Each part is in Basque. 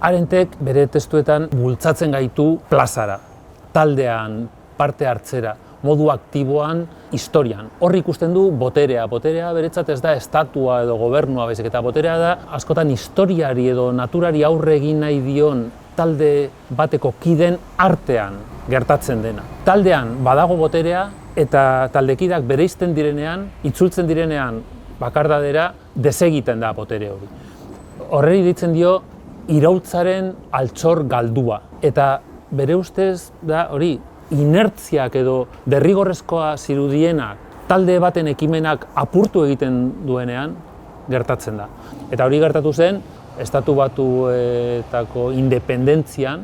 Arentek bere testuetan bultzatzen gaitu plazara, taldean, parte hartzera, modu aktiboan, historian. Hor ikusten du boterea. Boterea beretzat ez da estatua edo gobernua baizik, eta boterea da askotan historiari edo naturari aurre egin nahi dion talde bateko kideen artean gertatzen dena. Taldean badago boterea eta taldekideak bereizten direnean, itzultzen direnean bakardadera, desegiten da botere hori. Horreri ditzen dio iraultzaren altxor galdua. Eta bere ustez da hori, inertziak edo derrigorrezkoa zirudienak talde baten ekimenak apurtu egiten duenean gertatzen da. Eta hori gertatu zen, Estatu Batuetako independentzian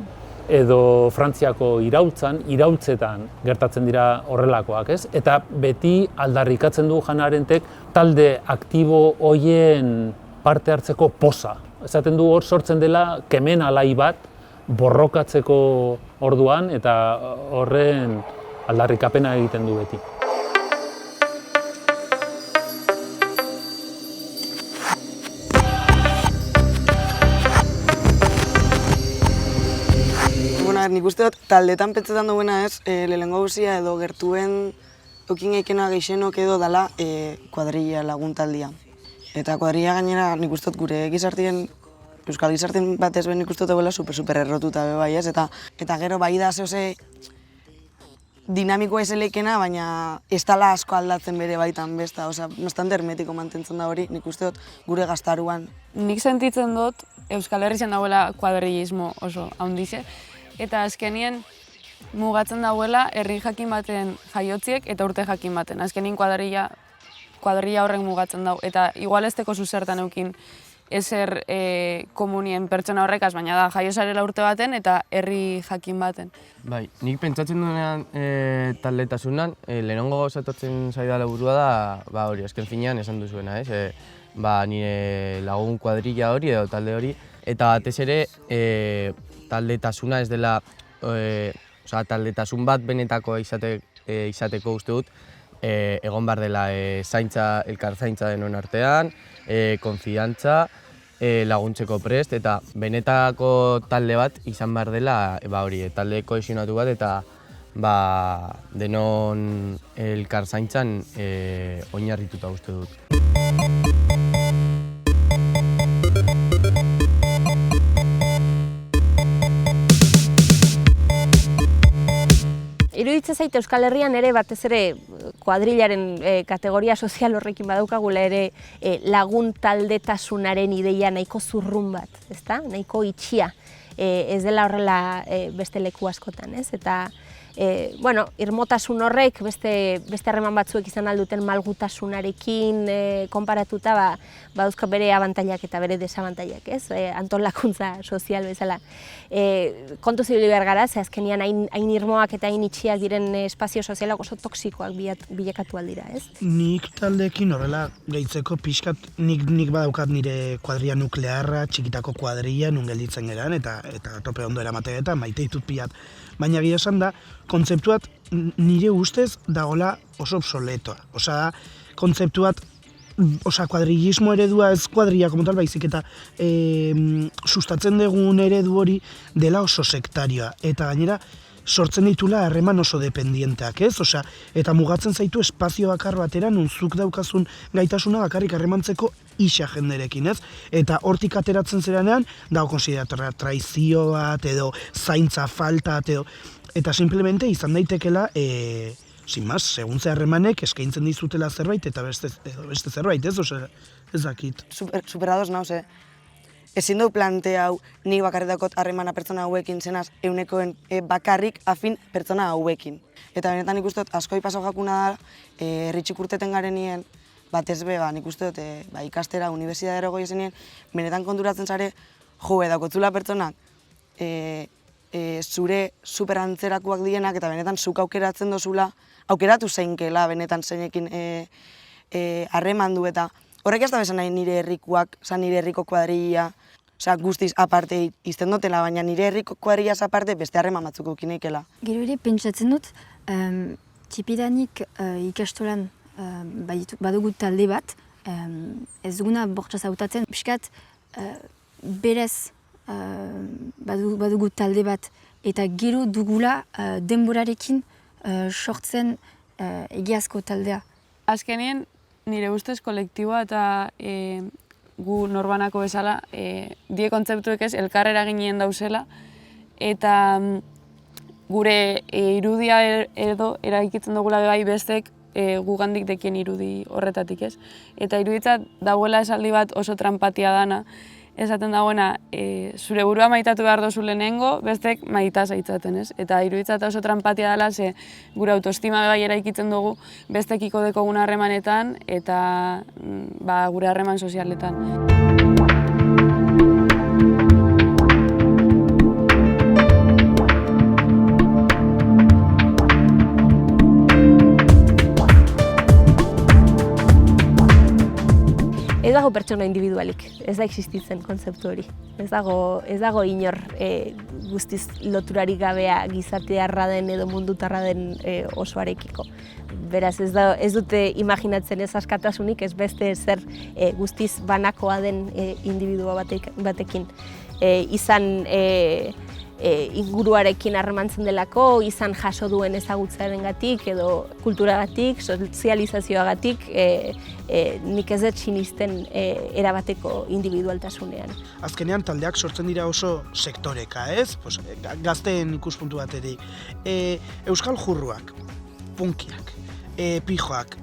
edo Frantziako iraultzetan gertatzen dira horrelakoak, ez? Eta beti aldarrikatzen du Hannah Arendtek talde aktibo horien parte hartzeko poza. Esaten du hor sortzen dela kemen alai bat borrokatzeko orduan eta horren aldarrikapena egiten du beti. Nik uste dut, taldetan pentsetan duena ez, lehenengo guzia edo gertuen eukin eikena geixenok edo dala kuadrilla laguntaldia. Eta kuadrilla gainera nik uste dut gure gizartien, euskal gizartien batez ben nik uste dut egoela super errotuta be bai ez, eta gero bai da zehose dinamikoa ezelekena, baina ez dala asko aldatzen bere baitan besta, bastante hermetiko mantentzen da hori, nik uste dut gure gaztaruan. Nik sentitzen dut Euskal Herrian dauela kuadrillismo oso handize, eta azkenien mugatzen dauela herri jakin baten jaiotziek eta urte jakin baten. Azkenien kuadrilla horrek mugatzen dau, eta igual ez teko zuzertan eukin ezer komunien pertsona horrekaz, baina da jaiosarela urte baten eta herri jakin baten. Bai, nik pentsatzen duenean taldetasunan, lehenengo gauzatortzen zaidala burua da, hori, azken finean esan duzuena, ez? Nire lagun kuadrilla hori edo talde hori, eta batez ere taldetasuna ez dela, taldetasun bat benetako izateko uste dut, egon behar dela elkar zaintza denon artean, konfidantza, laguntzeko prest, eta benetako talde bat izan behar dela, talde kohesionatu bat, eta denon elkar zaintzan oinarrituta uste dut. Iruditzen zait Euskal Herrian ere batez ere kuadrillaren kategoria sozial horrekin badaukagula ere lagun taldetasunaren ideia nahiko zurrun bat, ezta? Nahiko itxia. Ez dela horrela beste leku askotan, ez? Eta irmotasun horrek beste harreman batzuek izan alduten malgutasunarekin konparatuta badauzka bere abantailak eta bere desabantailak, ez? Antolakuntza sozial bezala. Kontu zibili behar gara, ze azkenian hain irmoak eta hain itxiak diren espazio sozialak oso toksikoak bilakatu aldira, ez? Nik taldeekin horrela gehitzeko pixkat nik badaukat nire kuadrilla nuklearra, txikitako kuadrilla nun gelditzen geran eta tope ondo eramate eta maite ditut pilat. Baina gila esan da, kontzeptuat nire ustez dagoela oso obsoletoa. Osea, kontzeptuat, kuadrillismo eredua ez kuadrilla komotal baizik eta sustatzen dugun eredu hori dela oso sektarioa. Eta gainera, sortzen ditula harreman oso dependienteak, ez? Eta mugatzen zaitu espazio bakar batera nunzuk daukazun gaitasuna bakarrik harremantzeko isa jenderekin, ez? Eta hortik ateratzen zeranean, dago konsideratorra traizio bat edo zaintza falta edo eta simplemente izan daitekela sin más, segun ze harremanek eskaintzen dizutela zerbait eta beste zerbait, ez? Ez dakit. Superados nauz, ezin du planteau nik bakarretako harremana pertsona hauekin zenaz eunekoen bakarrik afin pertsona hauekin. Eta benetan nik uste dut asko ipaso jakuna da, herritxik urteten garenien, batez be, nik uste dut ikastera, unibertsitatera goi ezenien, benetan konturatzen zare, dakotzula pertsonak zure superantzerakoak dienak eta benetan zuk aukeratzen dozula, aukeratu zeinkela benetan zeinekin harreman du eta horrek ez da bezan nahi nire herrikoak, nire herriko kuadrilla, guztiz aparte izten dutela, baina nire herriko kuadrillaz aparte beste harreman batzuk eukineikela. Gero ere pentsatzen dut, txipidanik ikastolan badugu talde bat, ez duguna bortxaz hautatzen, pixkat berez badugu talde bat, eta gero dugula denborarekin sortzen egiazko taldea. Azkenien, nire ustez kolektiboa eta gu norbanako bezala, die kontzeptuek ez elkar eraginen dauzela, eta gure irudia edo eraikitzen dugula bai bestek gugandik dekien irudi horretatik ez. Eta iruditzat dagoela esaldi bat oso tranpatia dana, esaten dagoena, zure burua maitatu behar dozu lehenengo, bestek maita zaitzaten, ez? Eta iruditzat oso tranpatia dela, ze gure autoestima bai eraikitzen dugu bestekiko dekogun harremanetan eta gure harreman sozialetan. Ez dago pertsona individualik, ez da existitzen kontzeptu hori. Ez dago inor guztiz loturarik gabea gizatearra den edo mundutarra den osoarekiko. Beraz, ez dute imaginatzen ez askatasunik, ez beste zer guztiz banakoa den individua batekin. Izan inguruarekin harremantzen delako, izan jaso duen ezagutzarengatik edo kulturagatik, sozializazioagatik, nik ez dut sinisten erabateko individualtasunean. Azkenean taldeak sortzen dira oso sektoreka, ez? Gazteen ikuspuntu batetik. Euskal jurruak, punkiak, pijoak,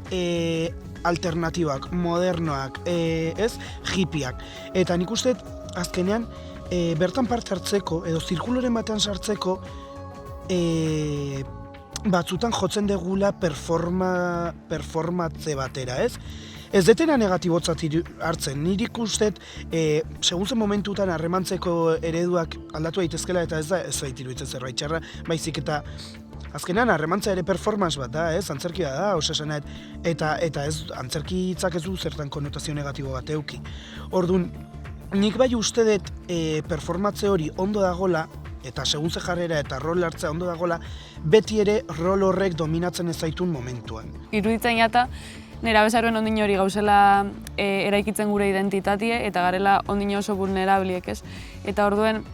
alternatibak, modernoak, ez? Hippiak. Eta nik uste azkenean bertan parte hartzeko edo zirkuloren batean sartzeko batzutan jotzen degula performatze batera, ez? Ez detena negatibotzat hartzen, nire ikustet, segun zen momentutan harremantzeko ereduak aldatu daitezkela eta ez da ez iruditzen zerbait txarra, baizik eta azkenean harremantza ere performance bat da, ez? Antzerkia da, osasenet, eta ez antzerki hitzak ez du zertan konotazio negatibo bat euki. Orduan, nik bai uste dut performatze hori ondo dagola, eta segun ze jarrera eta rol hartzea ondo dagola, beti ere rol horrek dominatzen ez zaitun momentuan. Iruditzen jata, nera bezaroen ondino hori gauzela eraikitzen gure identitatie eta garela ondino oso vulnerabliek, ez? Eta orduen,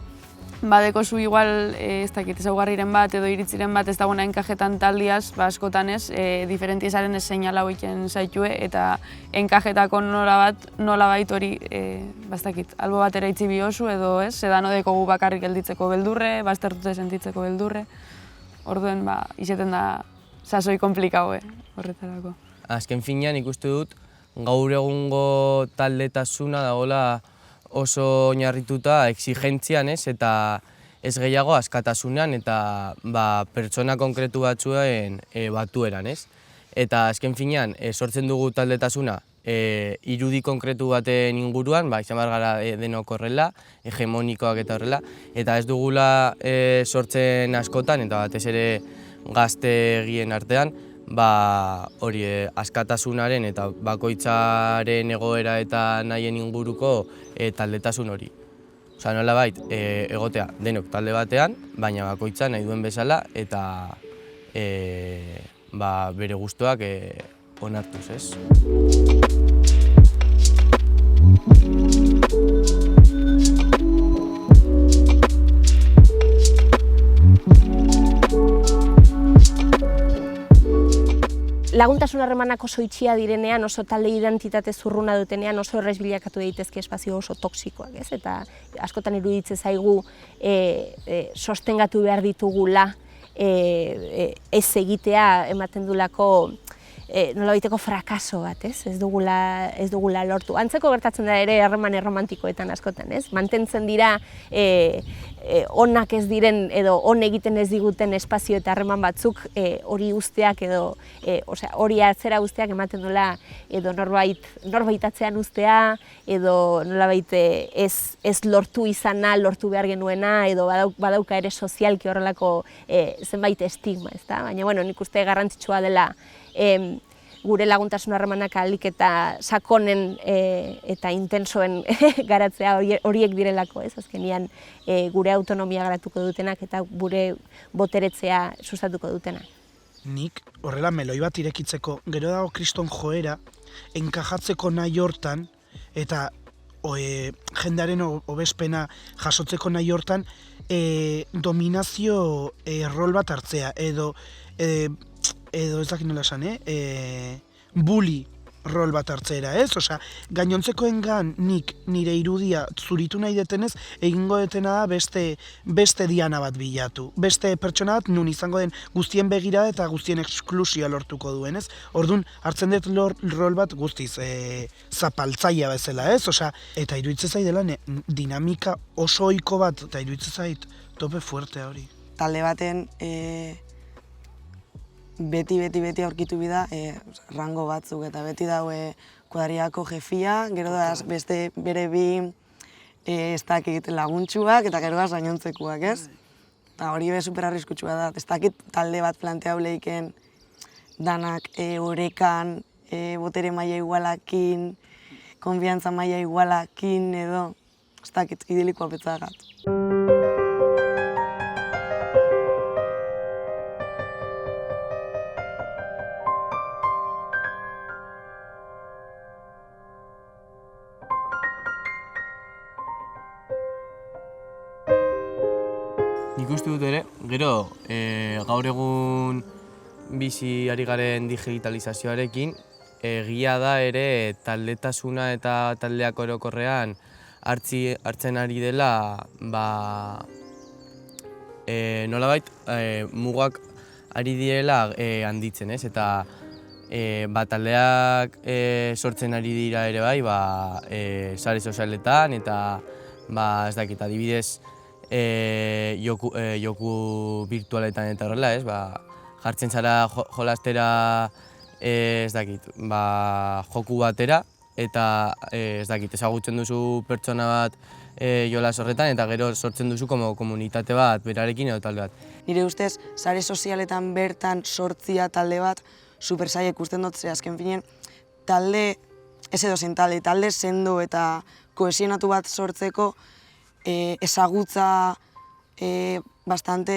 badeko zu igual, ez dakit, ezaugarriren bat edo iritziren bat ez dagoena enkajetan taldiaz, askotan ez, diferentiezaren ez seinala hoiken zaitue eta enkajetako nolabait hori, ez dakit, albo bat eraitzi biozu edo ez, sedano dekogu bakarrik gelditzeko beldurre, baztertute sentitzeko beldurre, orduen, izeten da sasoi komplikau, horretarako. Azken finean ikuste dut, gaur egungo taldetasuna dagoela oso oinarrituta exigentzian, ez, eta ez gehiago askatasunean eta pertsona konkretu batzuen batueran, ez. Eta azken finean, sortzen dugu taldetasuna irudi konkretu baten inguruan, izan behar gara denok horrela, hegemonikoak eta horrela, eta ez dugula sortzen askotan, eta batez ere gaztegien artean, hori askatasunaren eta bakoitzaren egoera eta nahien inguruko taldetasun hori. Osa, nolabait, egotea denok talde batean, baina bakoitza nahi duen bezala eta bere gustuak onartuz, ez? Laguntasun harremanak oso itxia direnean, oso talde identitate zurruna dutenean oso errez bilakatu daitezke espazio oso toksikoak, ez? Eta askotan iruditzen zaigu sostengatu behar ditugula ez egitea ematen dulako nolabaiteko frakaso bat, ez? Ez dugula lortu. Antzeko gertatzen da ere harreman erromantikoetan askotan, ez? Mantentzen dira onak ez diren edo on egiten ez diguten espazio eta harreman batzuk hori usteak edo hori atzera usteak ematen duela edo norbait atzean ustea edo nolabait ez lortu izana, lortu behar genuena edo badauka ere sozialki horrelako zenbait estigma, ezta? Baina bueno, nik uste garrantzitsua dela gure laguntasun harremanak ahalik eta sakonen eta intensoen garatzea horiek direlako, ez? Azkenean gure autonomia garatuko dutenak eta gure boteretzea sustatuko dutenak. Nik horrela meloi bat irekitzeko, gero dago kriston joera, enkajatzeko nahi hortan, eta jendearen hobespena jasotzeko nahi hortan dominazio rol bat hartzea, edo ez dakit nola esan, bully rol bat hartzera, ez? Osea, gainontzekoengan nik nire irudia zuritu nahi detenez, egingo detena da beste diana bat bilatu. Beste pertsona bat nun izango den guztien begirada eta guztien eksklusioa lortuko duen, ez? Orduan, hartzen dut rol bat guztiz zapaltzaia bezala, ez? Osea, eta iruditzen zait dela dinamika oso ohiko bat, eta iruditzen zait tope fuerte hori. Talde baten beti aurkitu bida rango batzuk, eta beti daue kuadriako jefia, gero da beste bere bi ez dakit laguntxuak eta gero da gainontzekuak, ez? Eta hori be super arriskutsua da, ez dakit talde bat planteau lehiken danak orekan, botere maila igualakin, konfiantza maila igualakin edo, ez dakit idilikoa betzagat. Nik uste dut ere, gero gaur egun bizi ari garen digitalizazioarekin, egia da ere taldetasuna eta taldeak orokorrean hartzen ari dela nolabait mugak ari direla handitzen, ez? Eta taldeak sortzen ari dira ere bai, sare sozialetan eta ez dakit, adibidez joku virtualetan eta horrela, ez? Jartzen zara jolastera ez dakit, joku batera eta ez dakit, ezagutzen duzu pertsona bat jolas horretan eta gero sortzen duzu komunitate bat berarekin edo talde bat. Nire ustez, sare sozialetan bertan sortzia talde bat super zaila ikusten dut, ze azken finean talde, ez edozein talde sendo eta kohesionatu bat sortzeko ezagutza bastante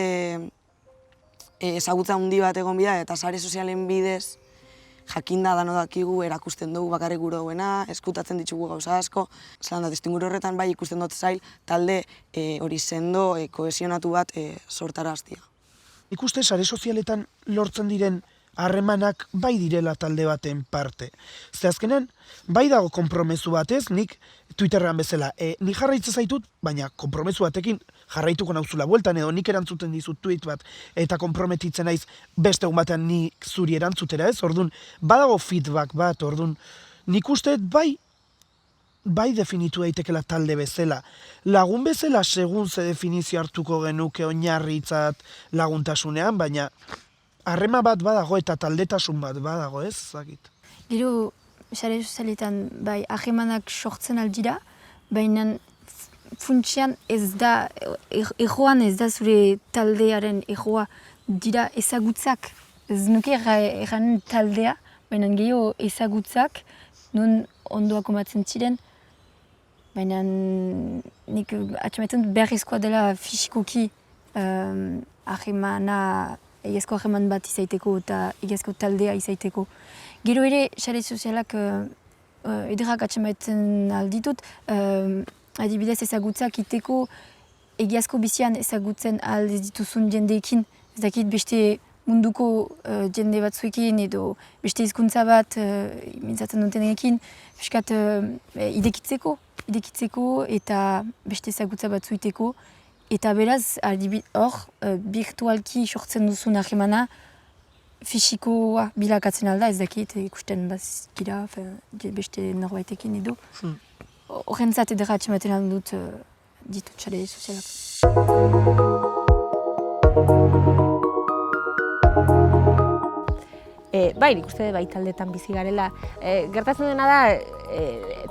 ezagutza handi bat egon bida eta sare sozialen bidez jakinda dano dakigu erakusten dugu bakarrik gure duena, eskutatzen ditugu gauza asko. Zelan da, testinguru horretan bai ikusten dut zail talde hori sendo, kohesionatu bat sortaraztia. Ikuste sare sozialetan lortzen diren harremanak bai direla talde baten parte. Ze azkenean, bai dago konpromezu batez, nik Twitterrean bezala, nik jarraitzen zaitut, baina konpromezu batekin jarraituko nauzula bueltan, edo nik erantzuten dizut tweet bat, eta konprometitzen naiz beste egun batean nik zuri erantzutera, ez? Orduan, badago feedback bat, orduan, nik uste bai definitu daitekela talde bezala. Lagun bezala segun ze definizio hartuko genuke oinarritzat laguntasunean, baina harrema bat badago eta taldetasun bat badago, ez? Zakit. Gero, sare sozialetan, bai, harremanak sortzen aldira, baina funtsean ez da, ejoan ez da zure taldearen ejoa dira ezagutzak. Ez nuke erran taldea, baina gehiago ezagutzak, nun ondoak omatzen ziren, baina nik atxamaiten beharrezkoa dela fisikoki harremana, egiazko harreman bat izaiteko eta egiazko taldea izaiteko. Gero ere, sare sozialak ederrak atxamaiten alditut, adibidez ezagutzak iteko egiazko bizian ezagutzen alde dituzun jendeekin. Ez dakit beste munduko jende batzuekin edo beste hizkuntza bat mintzatzen dutenekin, piskat idekitzeko eta beste ezagutza batzuiteko. Eta beraz, hor, virtualki sortzen duzun harremana fisikoa bilakatzen alda, ez dakit ikusten bazkira beste norbaitekin edo. Horrentzat edera atxematen dut ditut sare sozialak. Bai, nik uste bai taldeetan bizi garela. Gertatzen dena da,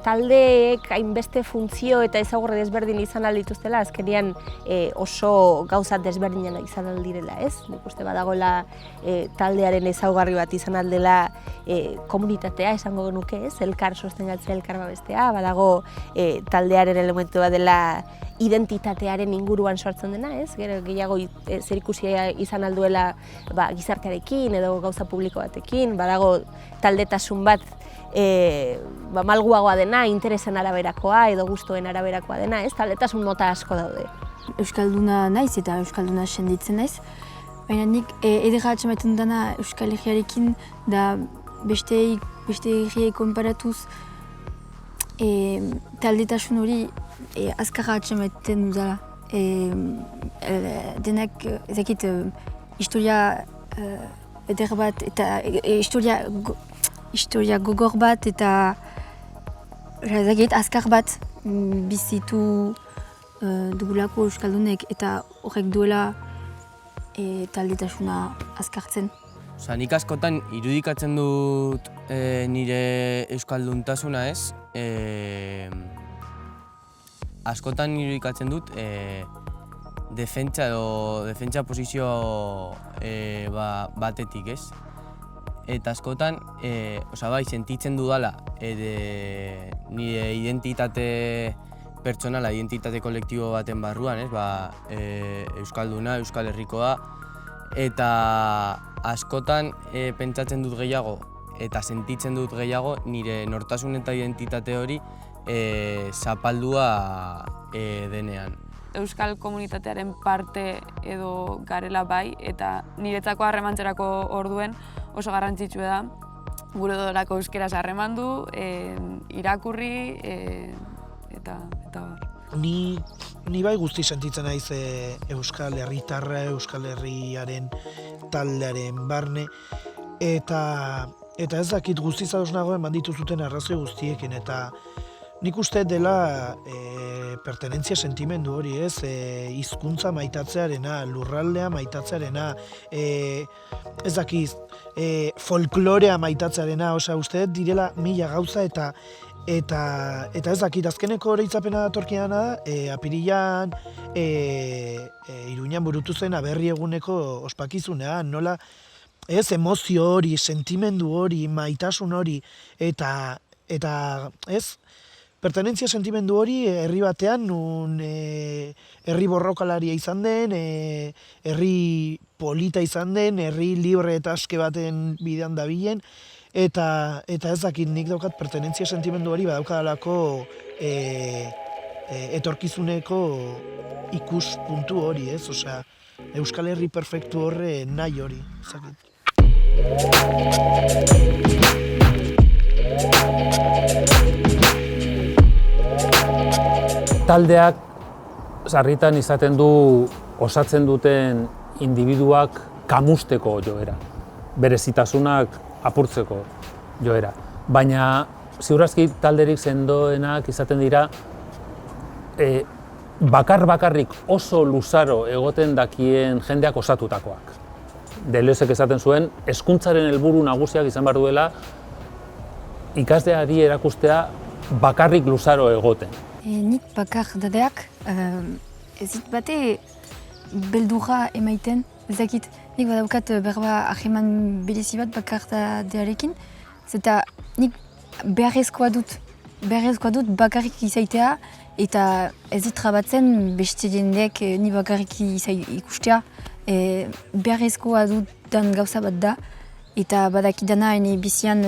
taldeek hainbeste funtzio eta ezaugarri desberdin izan aldituztela, azkenean oso gauza desberdinen izan aldirela, ez? Nik uste badagoela taldearen ezaugarri bat izan aldela komunitatea, esango genuke, ez? Elkar sostengatzea, elkar babestea, badago taldearen elementu bat dela identitatearen inguruan sortzen dena, ez? Gero gehiago zerikusia izan alduela gizartearekin edo gauza publiko batekin, badago taldetasun bat malguagoa dena, interesen araberakoa edo gustoen araberakoa dena, ez? Taldetasun mota asko daude. Euskalduna naiz eta Euskalduna senditzen naiz. Baina nik edera atxamaten dana Euskal Herriarekin da beste herriei konparatuz taldetasun hori azkarra atxamaten dudala. Denak ezakit historia eder bat eta historia gogor bat eta ezakit azkar bat bizitu dugulako Euskaldunek eta horrek duela taldetasuna azkartzen. Nik askotan irudikatzen dut nire euskalduntasuna ez. Askotan irudikatzen dut defentsa posizio batetik ez. Eta askotan, sentitzen dudala nire identitate pertsonala, identitate kolektibo baten barruan, Euskalduna, Euskal Herrikoa, eta askotan pentsatzen dut gehiago eta sentitzen dut gehiago nire nortasun eta identitate hori zapaldua denean. Euskal komunitatearen parte edo garela bai, eta niretzako harremantzerako orduen oso garrantzitsua da gure odolako euskeraz harremandu, irakurri, eta bar. Ni bai guzti sentitzen naiz Euskal Herritarra, Euskal Herriaren taldearen barne, eta ez dakit guztiz ados nagoen banditu zuten arrazoi guztiekin, eta nik uste dela pertenentzia sentimendu hori, ez? Hizkuntza maitatzearena, lurraldea maitatzearena, ez dakiz, folklorea maitatzearena, uste direla mila gauza eta ez dakit, azkeneko oroitzapena datorkiana da, apirilan Iruñan burutu zen aberri eguneko ospakizunean, nola, ez, emozio hori, sentimendu hori, maitasun hori, eta ez, pertenentzia sentimendu hori herri batean, nun herri borrokalaria izan den, herri polita izan den, herri libre eta aske baten bidean dabilen, eta ez dakit nik daukat pertenentzia sentimendu hori badaukadalako etorkizuneko ikuspuntu hori, ez? Osea, Euskal Herri perfektu horre nahi hori, ez dakit. Taldeak sarritan izaten du osatzen duten indibiduak kamusteko joera, berezitasunak apurtzeko joera. Baina ziurazki talderik sendoenak izaten dira bakarrik oso luzaro egoten dakien jendeak osatutakoak. Deleuzeek esaten zuen, hezkuntzaren helburu nagusiak izan behar duela ikasleari erakustea bakarrik luzaro egoten. Nik bakardadeak ez dit bate beldurra emaiten, ez dakit, nik badaukat berba ahreman berezi bat bakardadearekin, zeta nik beharrezkoa dut bakarrik izaitea, eta ez dit trabatzen beste jendeek ni bakarrik ikustea, beharrezkoa dudan gauza bat da, eta badakidana ene bizian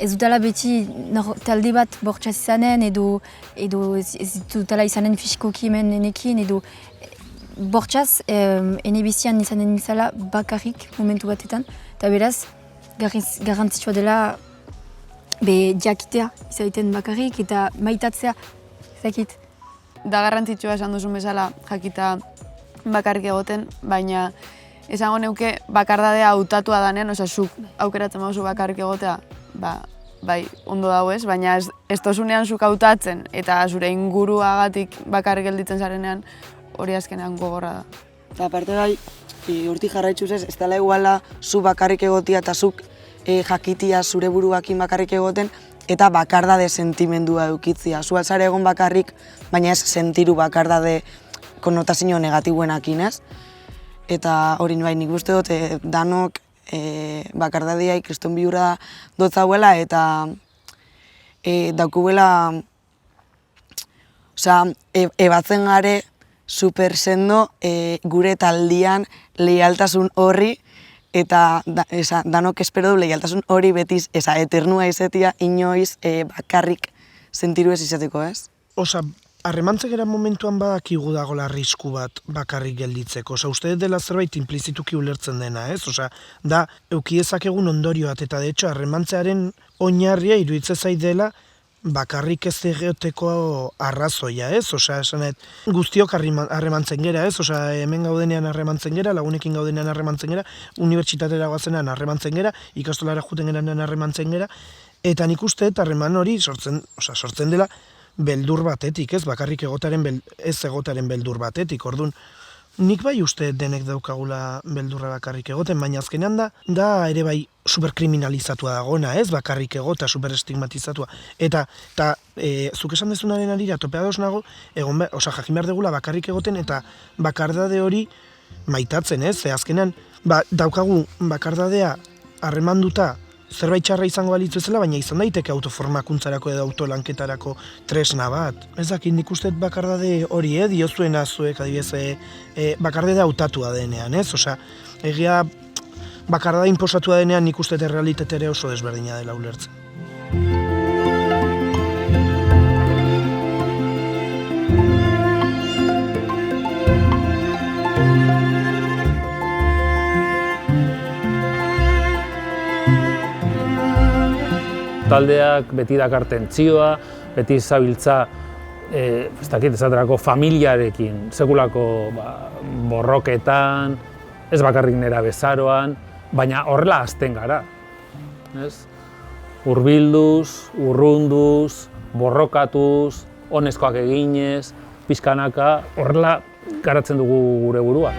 ez dutala beti talde bat bortxaz izanen, edo ez dutala izanen fisikoki hemen enekin, edo bortxaz ene bizian izanen izala bakarrik momentu batetan, eta beraz, garrantzitsua dela jakitea izaiten bakarrik eta maitatzea, zakit. Da garrantzitsua esan duzun bezala jakita bakarrik egoten, baina esango neuke bakardadea hautatua danean, zuk aukeratzen mauzu bakarrik egotea, bai, ondo dago ez, baina ez tozunean zuk hautatzen eta zure inguruagatik bakarrik gelditzen zarenean, hori azkenean gogorra da. Eta aparte bai, hortik jarraitzuz ez dela iguala zu bakarrik egotia eta zuk jakitia zure buruakin bakarrik egoten, eta bakardade sentimendua edukitzia. Zu altzare egon bakarrik, baina ez sentiru bakardade konotazio negatibuenakin, ez? Eta hori bai, nik uste dut danok bakardadea ikriston bihurra dotzauela eta daukubela Osea, ebatzen gare super sendo gure taldian leialtasun horri, eta danok espero du leialtasun hori betiz, eternua izatea inoiz bakarrik sentiru ez izateko, ez? Osa, harremantzegera momentuan badakigu dagoela arrisku bat bakarrik gelditzeko. Osa, uste dela zerbait implizituki ulertzen dena, ez? Osa, da, euki dezakegun ondorio bat, eta de hecho, harremantzearen oinarria iruditze zait dela bakarrik ez egoteko arrazoia, ez? Osa, esanet, guztiok harremantzen gera, ez? Osa, hemen gaudenean harremantzen gera, lagunekin gaudenean harremantzen gera, unibertsitatera goazenean harremantzen gera, ikastolara juten geranean harremantzen gera, eta nik uste harreman hori sortzen dela beldur batetik, ez? Bakarrik ez egotaren beldur batetik, orduan, nik bai uste denek daukagula beldurra bakarrik egoten, baina azkenean da ere bai superkriminalizatua dagoena, ez? Bakarrik egota, superestigmatizatua. Eta zuk esan dezunaren arira, topea dauz nago, jakin behar degula bakarrik egoten eta bakardade hori maitatzen, ez? Azkenean, daukagu bakardadea harremanduta zerbait txarra izango balitzu ezela, baina izan daiteke autoformakuntzarako edo autolanketarako tresna bat. Ez dakit nik uste bakardade hori, diozuena zuek, adibidez, bakardade hautatua denean, ez? Osea, egia bakardade inposatua denean nik uste errealitatea oso desberdina dela ulertzen. Taldeak beti dakar tentsioa, beti zabiltza, ez dakit esaterako familiarekin, sekulako borroketan, ez bakarrik nera bezaroan, baina horrela hasten gara. Hurbilduz, urrunduz, borrokatuz, honezkoak eginez, pixkanaka, horrela garatzen dugu gure burua.